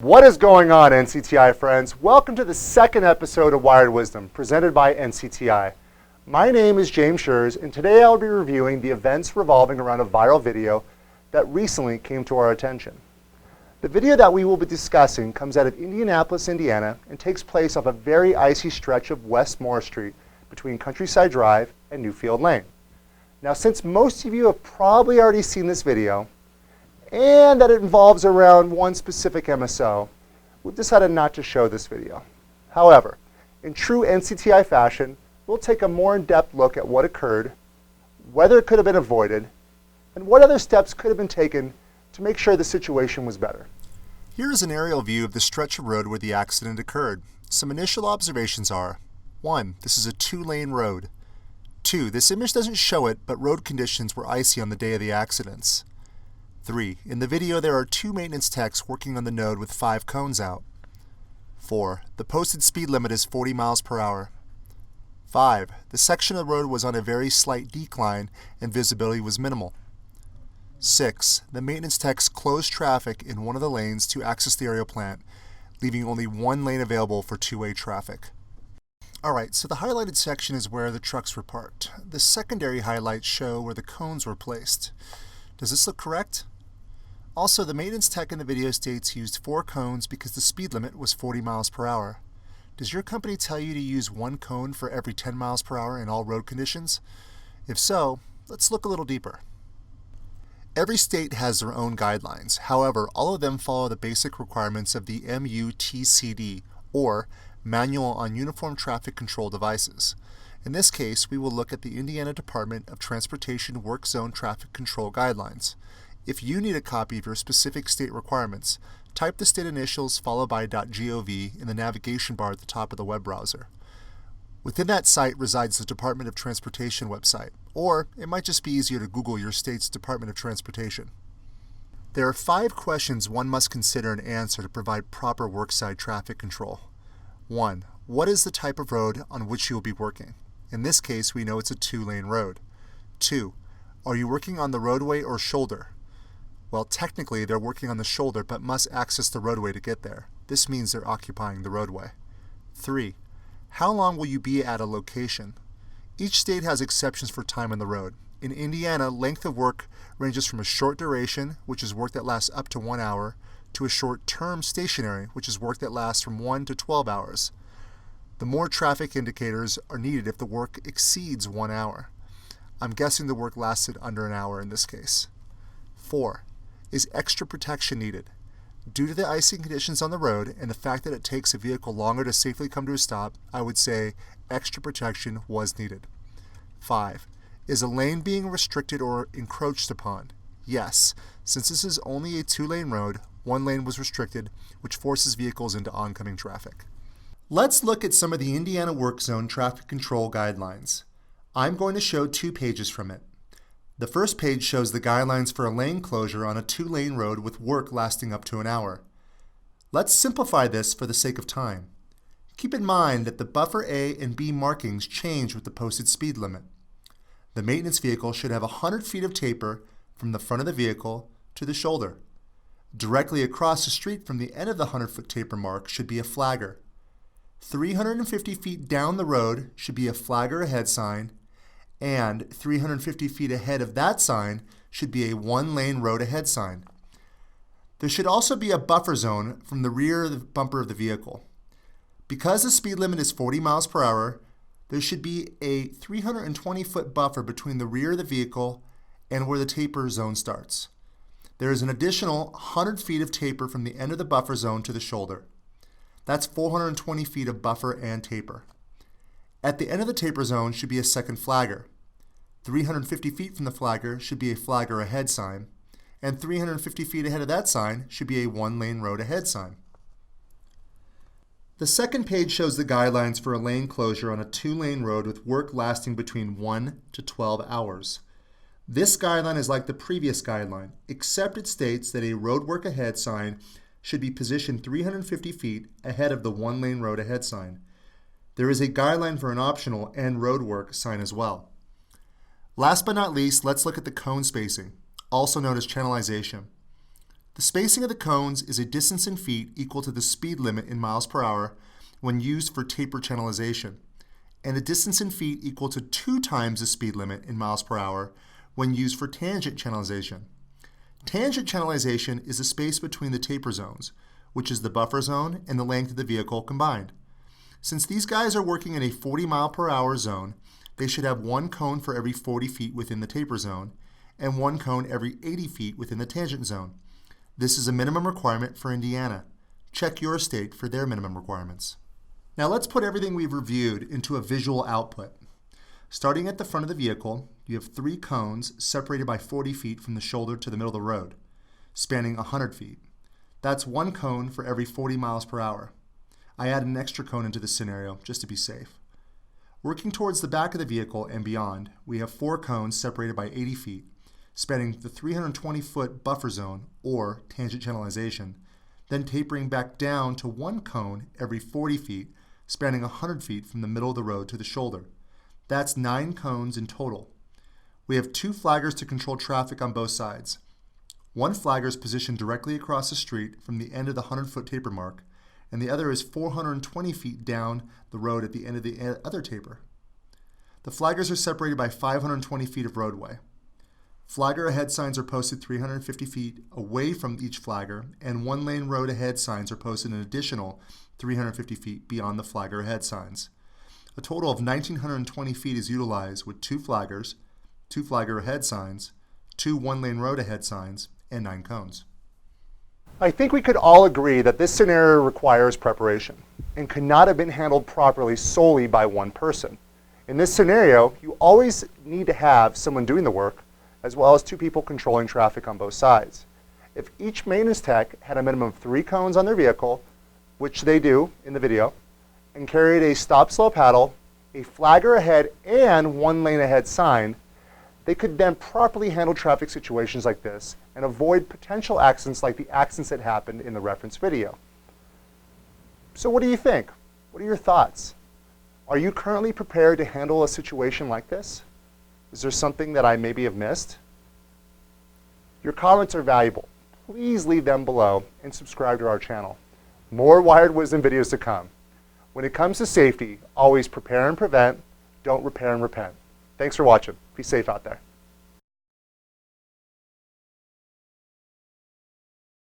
What is going on, NCTI friends? Welcome to the second episode of Wired Wisdom, presented by NCTI. My name is James Schurz, and today I'll be reviewing the events revolving around a viral video that recently came to our attention. The video that we will be discussing comes out of Indianapolis, Indiana, and takes place off a very icy stretch of West Moore Street between Countryside Drive and Newfield Lane. Now, since most of you have probably already seen this video, and that it involves around one specific MSO, we've decided not to show this video. However, in true NCTI fashion, we'll take a more in-depth look at what occurred, whether it could have been avoided, and what other steps could have been taken to make sure the situation was better. Here is an aerial view of the stretch of road where the accident occurred. Some initial observations are: 1. This is a two-lane road. 2. This image doesn't show it, but road conditions were icy on the day of the accidents. 3. In the video, there are 2 maintenance techs working on the node with 5 cones out. 4. The posted speed limit is 40 miles per hour. 5. The section of the road was on a very slight decline and visibility was minimal. 6. The maintenance techs closed traffic in one of the lanes to access the aerial plant, leaving only one lane available for two-way traffic. Alright, so the highlighted section is where the trucks were parked. The secondary highlights show where the cones were placed. Does this look correct? Also, the maintenance tech in the video states he used 4 cones because the speed limit was 40 miles per hour. Does your company tell you to use 1 cone for every 10 miles per hour in all road conditions? If so, let's look a little deeper. Every state has their own guidelines. However, all of them follow the basic requirements of the MUTCD, or Manual on Uniform Traffic Control Devices. In this case, we will look at the Indiana Department of Transportation Work Zone Traffic Control Guidelines. If you need a copy of your specific state requirements, type the state initials followed by .gov in the navigation bar at the top of the web browser. Within that site resides the Department of Transportation website, or it might just be easier to Google your state's Department of Transportation. There are 5 questions one must consider and answer to provide proper workside traffic control. 1. What is the type of road on which you will be working? In this case, we know it's a 2-lane road. 2. Are you working on the roadway or shoulder? Well, technically, they're working on the shoulder but must access the roadway to get there. This means they're occupying the roadway. 3. How long will you be at a location? Each state has exceptions for time on the road. In Indiana, length of work ranges from a short duration, which is work that lasts up to 1 hour, to a short-term stationary, which is work that lasts from 1 to 12 hours. The more traffic indicators are needed if the work exceeds 1 hour. I'm guessing the work lasted under an hour in this case. 4. Is extra protection needed? Due to the icy conditions on the road and the fact that it takes a vehicle longer to safely come to a stop, I would say extra protection was needed. 5. Is a lane being restricted or encroached upon? Yes. Since this is only a 2-lane road, 1 lane was restricted, which forces vehicles into oncoming traffic. Let's look at some of the Indiana Work Zone Traffic Control Guidelines. I'm going to show 2 pages from it. The first page shows the guidelines for a lane closure on a 2-lane road with work lasting up to an hour. Let's simplify this for the sake of time. Keep in mind that the buffer A and B markings change with the posted speed limit. The maintenance vehicle should have 100 feet of taper from the front of the vehicle to the shoulder. Directly across the street from the end of the 100-foot taper mark should be a flagger. 350 feet down the road should be a flagger ahead sign, and 350 feet ahead of that sign should be a 1-lane road ahead sign. There should also be a buffer zone from the rear of the bumper of the vehicle. Because the speed limit is 40 miles per hour, there should be a 320-foot buffer between the rear of the vehicle and where the taper zone starts. There is an additional 100 feet of taper from the end of the buffer zone to the shoulder. That's 420 feet of buffer and taper. At the end of the taper zone should be a second flagger. 350 feet from the flagger should be a flagger ahead sign, and 350 feet ahead of that sign should be a 1-lane road ahead sign. The second page shows the guidelines for a lane closure on a 2-lane road with work lasting between 1 to 12 hours. This guideline is like the previous guideline, except it states that a road work ahead sign should be positioned 350 feet ahead of the 1-lane road ahead sign. There is a guideline for an optional and road work sign as well. Last but not least, let's look at the cone spacing, also known as channelization. The spacing of the cones is a distance in feet equal to the speed limit in miles per hour when used for taper channelization, and a distance in feet equal to 2 times the speed limit in miles per hour when used for tangent channelization. Tangent channelization is the space between the taper zones, which is the buffer zone and the length of the vehicle combined. Since these guys are working in a 40 mile per hour zone, they should have 1 cone for every 40 feet within the taper zone and 1 cone every 80 feet within the tangent zone. This is a minimum requirement for Indiana. Check your state for their minimum requirements. Now let's put everything we've reviewed into a visual output. Starting at the front of the vehicle, you have 3 cones separated by 40 feet from the shoulder to the middle of the road, spanning 100 feet. That's 1 cone for every 40 miles per hour. I add an extra cone into this scenario just to be safe. Working towards the back of the vehicle and beyond, we have 4 cones separated by 80 feet, spanning the 320-foot buffer zone, or tangent channelization, then tapering back down to 1 cone every 40 feet, spanning 100 feet from the middle of the road to the shoulder. That's 9 cones in total. We have 2 flaggers to control traffic on both sides. One flagger is positioned directly across the street from the end of the 100-foot taper mark, and the other is 420 feet down the road at the end of the other taper. The flaggers are separated by 520 feet of roadway. Flagger ahead signs are posted 350 feet away from each flagger, and 1-lane road ahead signs are posted an additional 350 feet beyond the flagger ahead signs. A total of 1,920 feet is utilized with 2 flaggers, 2 flagger ahead signs, 2 1-lane road ahead signs, and 9 cones. I think we could all agree that this scenario requires preparation and could not have been handled properly solely by one person. In this scenario, you always need to have someone doing the work, as well as 2 people controlling traffic on both sides. If each maintenance tech had a minimum of 3 cones on their vehicle, which they do in the video, and carried a stop-slow paddle, a flagger ahead, and 1 lane ahead sign, they could then properly handle traffic situations like this and avoid potential accidents like the accidents that happened in the reference video. So what do you think? What are your thoughts? Are you currently prepared to handle a situation like this? Is there something that I maybe have missed? Your comments are valuable. Please leave them below and subscribe to our channel. More Wired Wisdom videos to come. When it comes to safety, always prepare and prevent, don't repair and repent. Thanks for watching. Be safe out there.